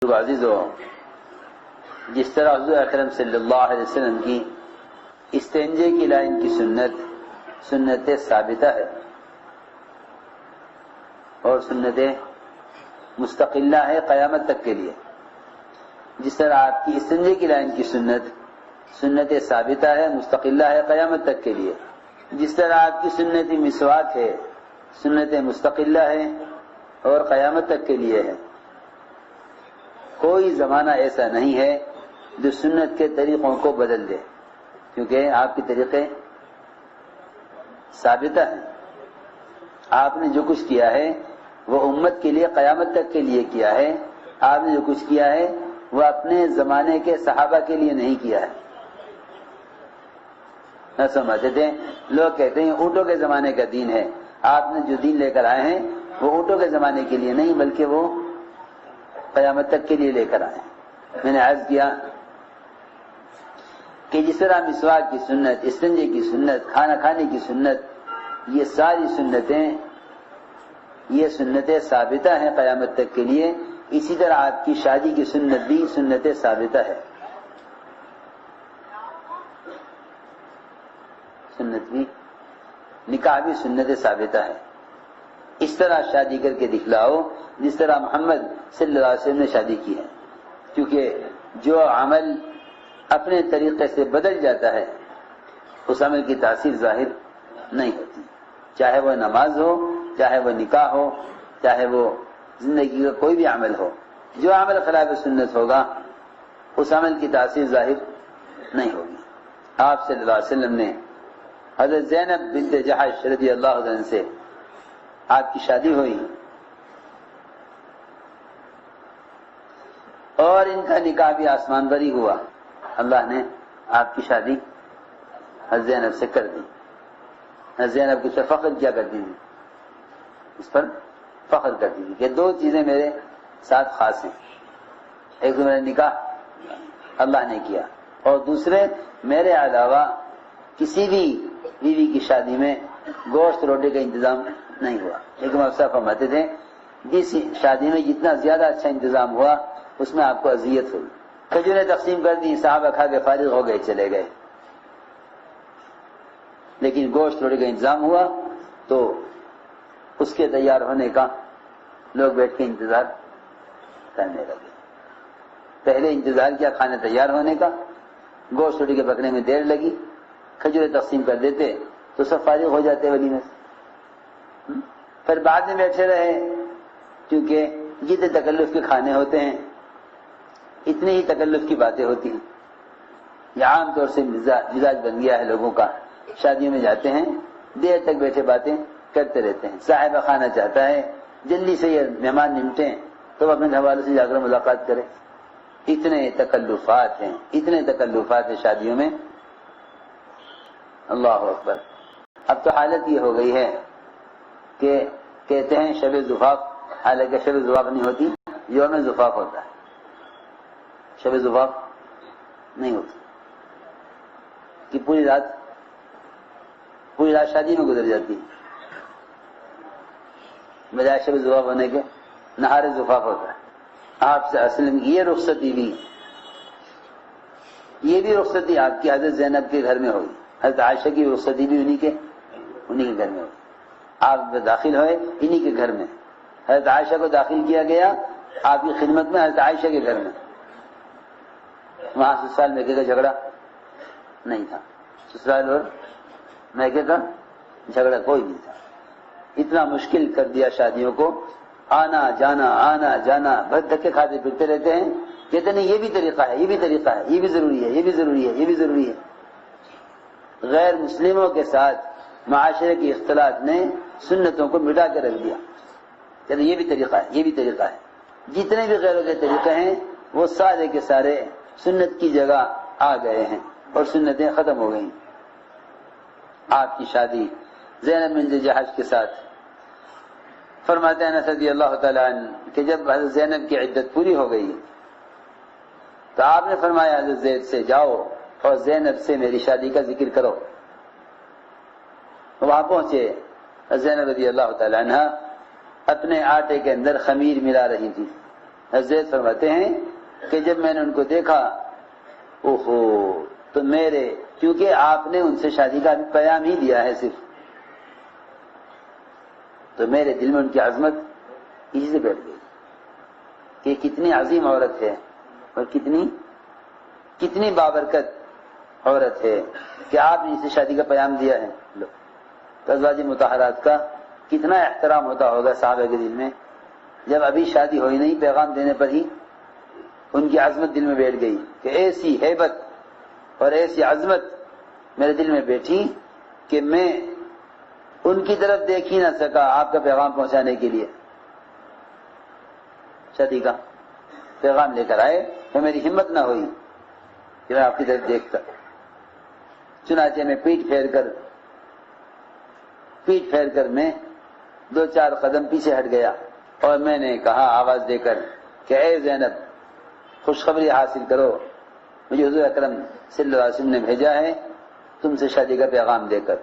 عزیز ہو، جس طرح حضور اکرم صلی اللہ علیہ وسلم کی استنجے کی لائن کی سنت ثابتہ ہے اور سنت مستقلہ ہے قیامت تک کے لیے، جس طرح آپ کی استنجے کی لائن کی سنت ثابتہ ہے مستقلہ ہے قیامت تک کے لیے، جس طرح آپ کی سنت مسواک ہے سنت مستقلہ ہے اور قیامت تک کے لیے ہے۔ کوئی زمانہ ایسا نہیں ہے جو سنت کے طریقوں کو بدل دے، کیونکہ آپ کے طریقے ثابتہ ہیں۔ آپ نے جو کچھ کیا ہے وہ امت کے لیے قیامت تک کے لیے کیا ہے، آپ نے جو کچھ کیا ہے وہ اپنے زمانے کے صحابہ کے لیے نہیں کیا ہے۔ نہ سمجھتے تھے، لوگ کہتے ہیں اونٹوں کے زمانے کا دین ہے، آپ نے جو دین لے کر آئے ہیں وہ اونٹوں کے زمانے کے لیے نہیں بلکہ وہ قیامت تک کے لیے لے کر آئے۔ میں نے عرض کیا کہ جس طرح مسواک کی سنت، استنجے کی سنت، کھانا کھانے کی سنت، یہ ساری سنتیں ثابتہ ہیں قیامت تک کے لیے، اسی طرح آپ کی شادی کی سنت بھی سنت ثابتہ ہے۔ سنت بھی، نکاح بھی سنت ثابتہ ہے۔ اس طرح شادی کر کے دکھلاؤ جس طرح محمد صلی اللہ علیہ وسلم نے شادی کی ہے، کیونکہ جو عمل اپنے طریقے سے بدل جاتا ہے اس عمل کی تاثیر ظاہر نہیں ہوتی، چاہے وہ نماز ہو، چاہے وہ نکاح ہو، چاہے وہ زندگی کا کوئی بھی عمل ہو، جو عمل خلاف سنت ہوگا اس عمل کی تاثیر ظاہر نہیں ہوگی۔ آپ صلی اللہ علیہ وسلم نے حضرت زینب بنت جحش رضی اللہ عنہ سے آپ کی شادی ہوئی اور ان کا نکاح بھی آسمان پر ہی ہوا۔ اللہ نے آپ کی شادی حضرت زینب سے کر دی۔ حضرت زینب کو فخر کیا کرتی تھی، اس پر فخر کرتی تھی کہ دو چیزیں میرے ساتھ خاص ہیں، ایک تو میرا نکاح اللہ نے کیا اور دوسرے میرے علاوہ کسی بھی بیوی کی شادی میں گوشت روٹی کا انتظام نہیں ہوا۔ لیکن آپ صاحب فرماتے تھے جس شادی میں جتنا زیادہ اچھا انتظام ہوا اس میں آپ کو اذیت ہوئی۔ کھجوریں تقسیم کر دی، صحابہ کھا کے فارغ ہو گئے، چلے گئے، لیکن گوشت روٹی کا انتظام ہوا تو اس کے تیار ہونے کا لوگ بیٹھ کے انتظار کرنے لگے۔ پہلے انتظار کیا کھانے تیار ہونے کا، گوشت روٹی کے پکنے میں دیر لگی، کھجوریں تقسیم کر دیتے تو سب فارغ ہو جاتے ولیمے سے۔ پھر بعد میں بیٹھے رہے، کیونکہ جتنے تکلف کے کھانے ہوتے ہیں اتنی ہی تکلف کی باتیں ہوتی ہیں۔ یہ عام طور سے مزاج بن گیا ہے لوگوں کا، شادیوں میں جاتے ہیں دیر تک بیٹھے باتیں کرتے رہتے ہیں۔ صاحبہ خانہ چاہتا ہے جلدی سے یہ مہمان نمٹیں تو وہ اپنے گھر والوں سے جا کر ملاقات کرے۔ اتنے تکلفات ہیں شادیوں میں، اللہ اکبر۔ اب تو حالت یہ ہو گئی ہے کہ کہتے ہیں شب زفاف، حالانکہ شب زفاف نہیں ہوتی، یوم زفاف ہوتا ہے، شب زفاف نہیں ہوتی کہ پوری رات شادی میں گزر جاتی ہے، بجائے شب زفاف ہونے کے نہار زفاف ہوتا ہے۔ آپ سے اصل میں یہ رخصتی بھی آپ کی حضرت زینب کے گھر میں ہوئی، حضرت عائشہ کی رخصتی بھی انہی کے گھر میں ہوئی۔ آپ داخل ہوئے انہی کے گھر میں، حضرت عائشہ کو داخل کیا گیا آپ کی خدمت میں حضرت عائشہ کے گھر میں۔ وہاں سسرال میکے کا جھگڑا نہیں تھا، سسرال اور میکے کا جھگڑا کوئی نہیں تھا۔ اتنا مشکل کر دیا شادیوں کو، آنا جانا بس دھکے کھاتے پھرتے رہتے ہیں، کہتے نہیں یہ بھی طریقہ ہے، یہ بھی ضروری ہے۔ غیر مسلموں کے ساتھ معاشرے کے اختلاط نے سنتوں کو مٹا کے رکھ دیا، کہتے یہ بھی طریقہ ہے۔ جتنے بھی غیروں کے طریقے ہیں وہ سارے کے سارے سنت کی جگہ آ گئے ہیں اور سنتیں ختم ہو گئیں۔ آپ کی شادی زینب بنت جحش کے ساتھ، فرماتے ہیں انس رضی اللہ تعالیٰ عنہ کہ جب حضرت زینب کی عدت پوری ہو گئی تو آپ نے فرمایا حضرت زید سے جاؤ اور زینب سے میری شادی کا ذکر کرو۔ وہاں پہنچے، زینب رضی اللہ تعالیٰ عنہ اپنے آٹے کے اندر خمیر ملا رہی تھی، حضرت فرماتے ہیں کہ جب میں نے ان کو دیکھا اوہو تو میرے، کیونکہ آپ نے ان سے شادی کا پیام ہی دیا ہے صرف، تو میرے دل میں ان کی عظمت اسی سے بیٹھ گئی کہ کتنی عظیم عورت ہے اور کتنی بابرکت عورت ہے کہ آپ نے اسے شادی کا پیام دیا ہے. ازواج مطہرات کا کتنا احترام ہوتا ہوگا صحابہ کے دل میں، جب ابھی شادی ہوئی نہیں پیغام دینے پر ہی ان کی عظمت دل میں بیٹھ گئی کہ ایسی ہیبت اور ایسی عظمت میرے دل میں بیٹھی کہ میں ان کی طرف دیکھ ہی نہ سکا آپ کا پیغام پہنچانے کے لیے. شادی کا پیغام لے کر آئے تو میری ہمت نہ ہوئی کہ میں آپ کی طرف دیکھتا. چنانچہ میں پیٹ پھیر کر میں 2-4 قدم پیچھے ہٹ گیا اور میں نے کہا آواز دے کر کہ اے زینب خوشخبری حاصل کرو، مجھے حضور اکرم صلی اللہ علیہ وسلم نے بھیجا ہے تم سے شادی کا پیغام دے کر.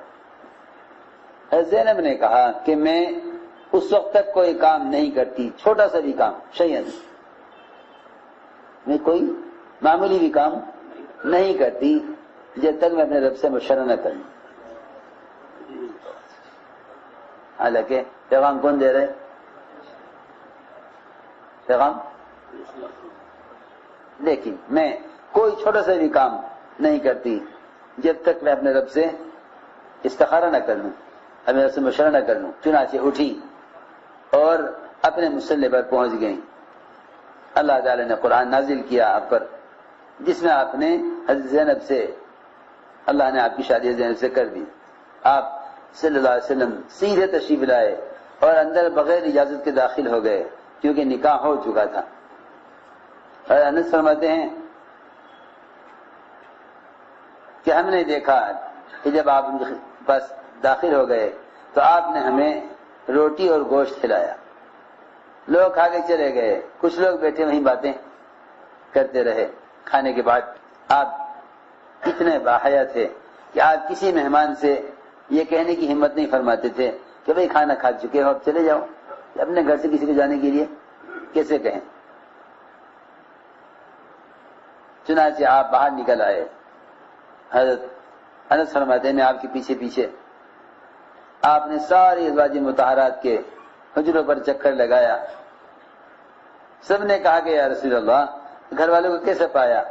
زینب نے کہا کہ میں اس وقت تک کوئی کام نہیں کرتی، چھوٹا سا بھی کام، شیئن، میں کوئی معمولی بھی کام نہیں کرتی جب تک میں اپنے رب سے مشورہ نہ کروں. حالانکہ پیغام کون دے رہے؟ پیغام. لیکن میں کوئی چھوٹا سا بھی کام نہیں کرتی جب تک میں اپنے رب سے استخارہ نہ کر لوں، اپنے رب سے مشورہ نہ کر لوں. چنانچہ اٹھی اور اپنے مصلی پر پہنچ گئیں. اللہ تعالی نے قرآن نازل کیا آپ پر جس میں آپ نے حضرت زینب سے، اللہ نے آپ کی شادی زینب سے کر دی. آپ صلی اللہ علیہ وسلم سیدھے تشریف لائے اور اندر بغیر اجازت کے داخل ہو گئے کیونکہ نکاح ہو چکا تھا. اور انس فرماتے ہیں کہ ہم نے دیکھا کہ جب آپ ان کے پاس داخل ہو گئے تو آپ نے ہمیں روٹی اور گوشت کھلایا. لوگ کھا کے چلے گئے، کچھ لوگ بیٹھے وہیں باتیں کرتے رہے. کھانے کے بعد آپ اتنے باحیا تھے کہ آپ کسی مہمان سے یہ کہنے کی ہمت نہیں فرماتے تھے کہ بھئی کھانا کھا چکے ہو اب چلے جاؤ. اپنے گھر سے کسی کو جانے کے لیے کیسے کہیں؟ چنانچہ آپ باہر نکل آئے. حضرت انس فرماتے ہیں میں آپ کے پیچھے پیچھے، آپ نے ساری ازواج مطہرات کے حجروں پر چکر لگایا. سب نے کہا کہ یا رسول اللہ گھر والوں کو کیسے پایا؟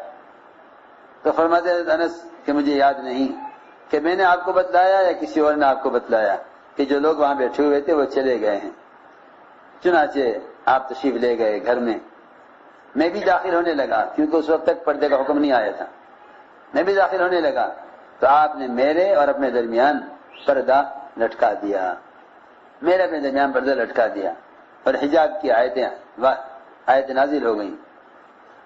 تو فرماتے ہیں انس کہ مجھے یاد نہیں کہ میں نے آپ کو بتلایا یا کسی اور نے آپ کو بتلایا کہ جو لوگ وہاں بیٹھے ہوئے تھے وہ چلے گئے ہیں. چنانچہ آپ تشریف لے گئے گھر میں. میں بھی داخل ہونے لگا کیونکہ اس وقت تک پردے کا حکم نہیں آیا تھا. میں بھی داخل ہونے لگا تو آپ نے میرے اور اپنے درمیان پردہ لٹکا دیا. میرے اپنے درمیان پردہ لٹکا دیا اور حجاب کی آیتیں نازل ہو گئیں.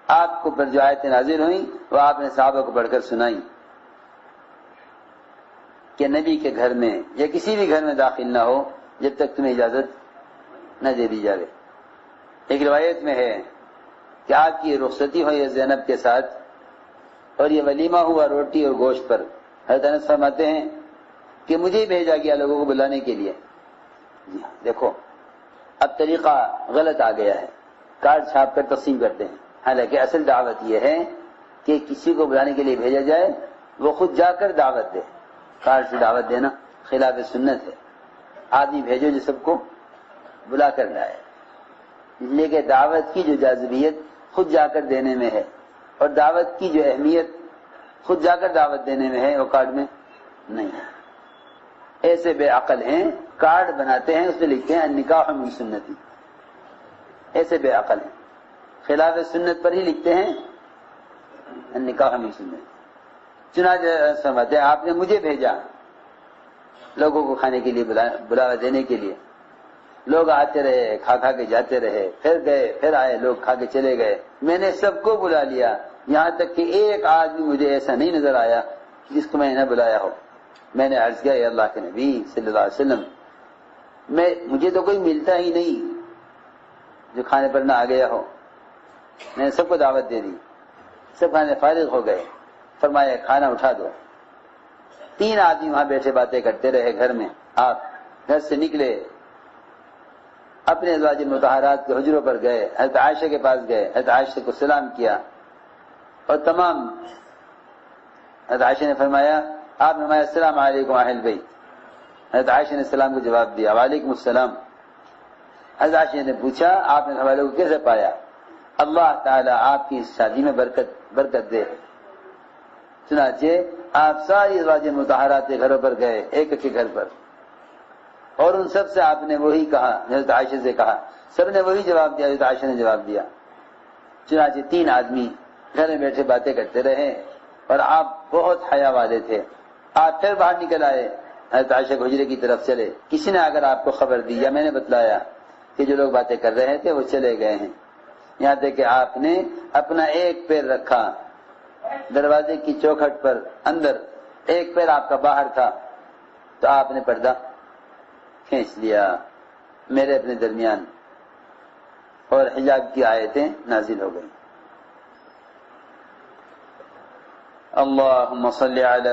آپ کو پر جو آیتیں نازل ہوئیں وہ آپ نے صحابہ کو پڑھ کر سنائی کہ نبی کے گھر میں یا کسی بھی گھر میں داخل نہ ہو جب تک تمہیں اجازت نہ دے دی جائے. ایک روایت میں ہے کہ آپ کی رخصتی ہوئی زینب کے ساتھ اور یہ ولیمہ ہوا روٹی اور گوشت پر. حضرت انس فرماتے ہیں کہ مجھے بھیجا گیا لوگوں کو بلانے کے لیے. جی ہاں دیکھو اب طریقہ غلط آ گیا ہے، کارڈ چھاپ کر تقسیم کرتے ہیں. حالانکہ اصل دعوت یہ ہے کہ کسی کو بلانے کے لیے بھیجا جائے وہ خود جا کر دعوت دے. کارڈ سے دعوت دینا خلاف سنت ہے. آدمی بھیجو جو سب کو بلا کر لائے. لیکن دعوت کی جو جاذبیت خود جا کر دینے میں ہے اور دعوت کی جو اہمیت خود جا کر دعوت دینے میں ہے وہ کارڈ میں نہیں ہے. ایسے بے عقل ہیں کارڈ بناتے ہیں اس میں لکھتے ہیں النکاح من سنتی. ایسے بے عقل ہیں خلاف سنت پر ہی لکھتے ہیں النکاح من سنتی. چنانچہ فرماتے ہیں آپ نے مجھے بھیجا لوگوں کو کھانے کے لیے بلاوا دینے کے لیے. لوگ آتے رہے کھا کھا کے جاتے رہے، پھر گئے پھر آئے، لوگ کھا کے چلے گئے. میں نے سب کو بلا لیا یہاں تک کہ ایک آدمی مجھے ایسا نہیں نظر آیا جس کو میں نے نہ بلایا ہو. میں نے عرض کیا اے اللہ کے نبی صلی اللہ علیہ وسلم مجھے تو کوئی ملتا ہی نہیں جو کھانے پر نہ آ گیا ہو. میں نے سب کو دعوت دے دی، سب کھانے فارغ ہو گئے. فرمایا کھانا اٹھا دو. 3 آدمی وہاں بیٹھے باتیں کرتے رہے گھر میں. آپ گھر سے نکلے اپنے ازواج مطہرات کے حجروں پر گئے، حضرت عائشہ کے پاس گئے، حضرت عائشہ کو سلام کیا، اور تمام حضرت عائشہ نے فرمایا، آپ نے فرمایا السلام علیکم اہل بیت، حضرت عائشہ نے السلام کو جواب دیا، وعلیکم السلام۔ حضرت عائشہ نے پوچھا آپ نے ہمارے کو کیسے پایا؟ اللہ تعالیٰ آپ کی اس شادی میں برکت دے۔ چنانچہ آپ ساری ازواج مطہرات کے گھروں پر گئے، ایک ایک کے گھر پر، اور ان سب سے آپ نے وہی کہا، حضرت عائشہ سے کہا، سب نے وہی جواب دیا، حضرت عائشہ نے جواب دیا۔ چنانچہ 3 آدمی گھر میں بیٹھے باتیں کرتے رہے، اور آپ بہت حیا والے تھے۔ آپ پھر باہر نکل آئے، حضرت عائشہ کے حجرے کی طرف چلے، کسی نے اگر آپ کو خبر دی یا میں نے بتلایا کہ جو لوگ باتیں کر رہے تھے وہ چلے گئے ہیں، یہاں تک کہ آپ نے اپنا ایک پیر رکھا دروازے کی چوکھٹ پر اندر، ایک پیر آپ کا باہر تھا، تو آپ نے پردہ کھینچ لیا میرے اپنے درمیان، اور حجاب کی آیتیں نازل ہو گئیں۔ اللہم صلی علی